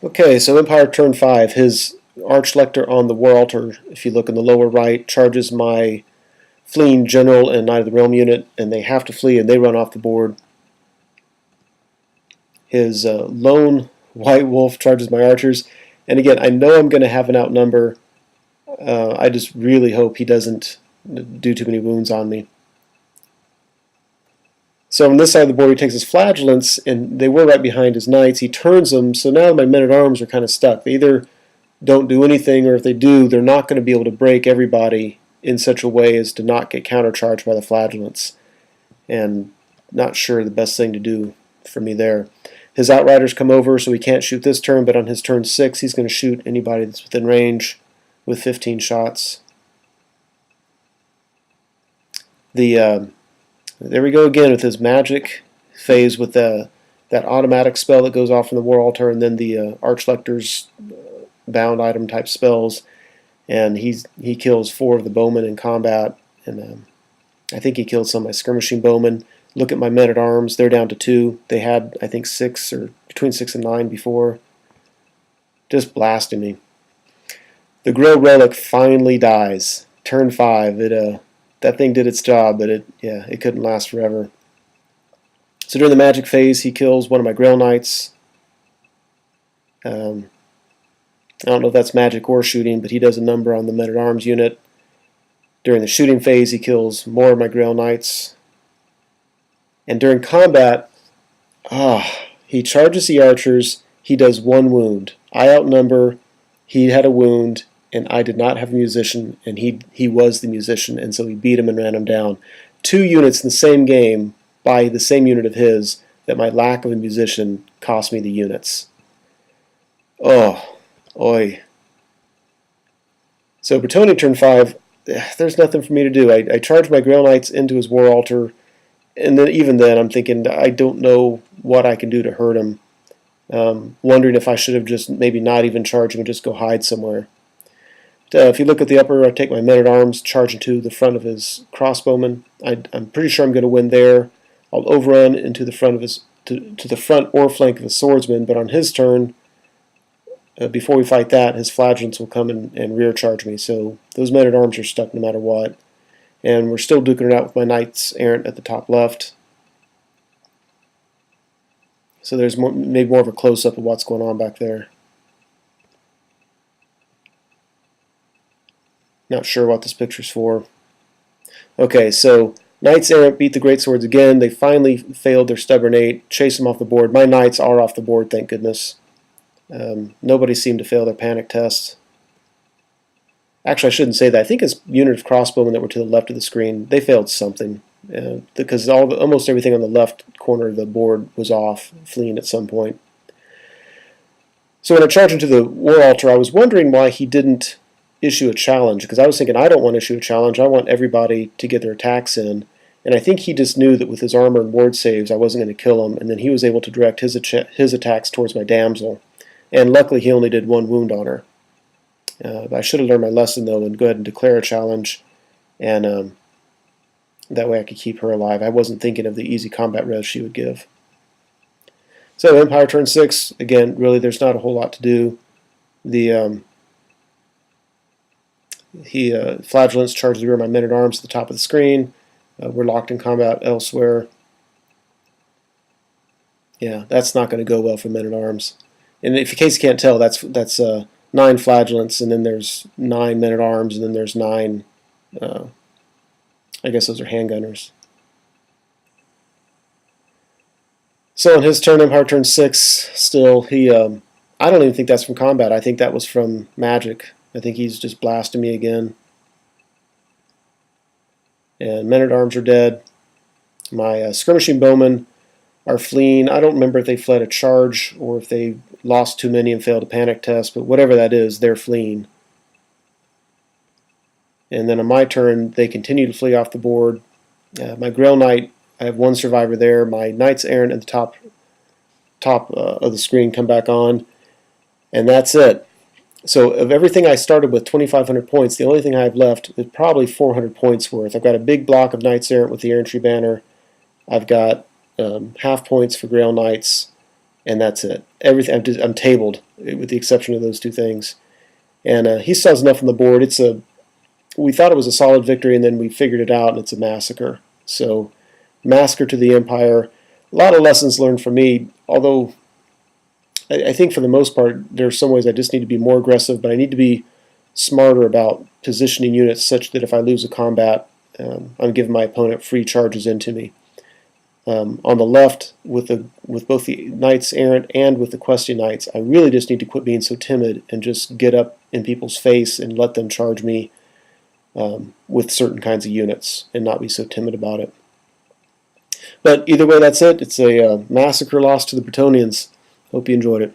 Okay, so Empire turn 5. His Archlector on the War Altar, if you look in the lower right, charges my fleeing general and Knight of the Realm unit, and they have to flee and they run off the board. His lone White Wolf charges my archers, and again, I know I'm going to have an outnumber. I just really hope he doesn't do too many wounds on me. So on this side of the board, he takes his flagellants, and they were right behind his knights. He turns them, so now my men-at-arms are kind of stuck. They either don't do anything, or if they do, they're not going to be able to break everybody in such a way as to not get countercharged by the flagellants. And not sure the best thing to do for me there. His outriders come over, so he can't shoot this turn, but on his turn 6, he's going to shoot anybody that's within range with 15 shots. There we go again with his magic phase with that automatic spell that goes off in the War Altar, and then the Archlector's bound item type spells. And he kills 4 of the bowmen in combat, and I think he killed some of my skirmishing bowmen. Look at my men-at-arms, they're down to 2. They had, I think, 6 or between 6 and 9 before. Just blasting me. The Grill Relic finally dies. Turn 5. That thing did its job, but it couldn't last forever. So during the magic phase, he kills one of my Grail Knights. I don't know if that's magic or shooting, but he does a number on the men-at-arms unit. During the shooting phase, he kills more of my Grail Knights. And during combat, he charges the archers. He does 1 wound. I outnumber. He had a wound, and I did not have a musician, and he was the musician, and so he beat him and ran him down. 2 units in the same game by the same unit of his, that my lack of a musician cost me the units. Oh, oi. So Bretonnia turn 5, there's nothing for me to do. I charge my Grail Knights into his War Altar, and then even then I'm thinking I don't know what I can do to hurt him. Wondering if I should have just maybe not even charged him and just go hide somewhere. If you look at the upper, I take my men-at-arms, charge into the front of his crossbowman. I'm pretty sure I'm going to win there. I'll overrun into the front of his to the front or flank of his swordsman, but on his turn, before we fight that, his flagellants will come and rear charge me. So those men-at-arms are stuck no matter what. And we're still duking it out with my knights errant at the top left. So there's maybe more of a close-up of what's going on back there. Not sure what this picture's for. Okay, so Knights Errant beat the Greatswords again. They finally failed their Stubborn 8, chase them off the board. My Knights are off the board, thank goodness. Nobody seemed to fail their panic test. Actually, I shouldn't say that. I think his unit of crossbowmen that were to the left of the screen, they failed something. Because almost everything on the left corner of the board was off, fleeing at some point. So when I charged into the War Altar, I was wondering why he didn't issue a challenge, because I was thinking I don't want to issue a challenge, I want everybody to get their attacks in, and I think he just knew that with his armor and ward saves I wasn't going to kill him, and then he was able to direct his attacks towards my damsel, and luckily he only did 1 wound on her. I should have learned my lesson though and go ahead and declare a challenge, and that way I could keep her alive. I wasn't thinking of the easy combat res she would give. So Empire turn 6, again, really there's not a whole lot to do. Flagellants charge the rear of my men-at-arms at the top of the screen. We're locked in combat elsewhere. Yeah, that's not going to go well for men-at-arms. And if in case you can't tell, that's 9 flagellants, and then there's 9 men-at-arms, and then there's 9, I guess those are handgunners. So on his turn, Empire turn 6, still, I don't even think that's from combat. I think that was from magic. I think he's just blasting me again. And men-at-arms are dead. My skirmishing bowmen are fleeing. I don't remember if they fled a charge or if they lost too many and failed a panic test, but whatever that is, they're fleeing. And then on my turn, they continue to flee off the board. My Grail Knight, I have 1 survivor there. My Knights Errant at the top of the screen come back on, and that's it. So of everything I started with 2,500 points, the only thing I have left is probably 400 points worth. I've got a big block of Knights Errant with the Errantry banner. I've got half points for Grail Knights, and that's it. Everything I'm tabled with the exception of those two things. And he still has enough on the board. We thought it was a solid victory, and then we figured it out, and it's a massacre. So, massacre to the Empire. A lot of lessons learned from me, although I think for the most part, there are some ways I just need to be more aggressive, but I need to be smarter about positioning units such that if I lose a combat, I'm giving my opponent free charges into me. On the left, with both the Knights Errant and with the Questing Knights, I really just need to quit being so timid and just get up in people's face and let them charge me with certain kinds of units and not be so timid about it. But either way, that's it. It's a massacre loss to the Bretonnians. Hope you enjoyed it.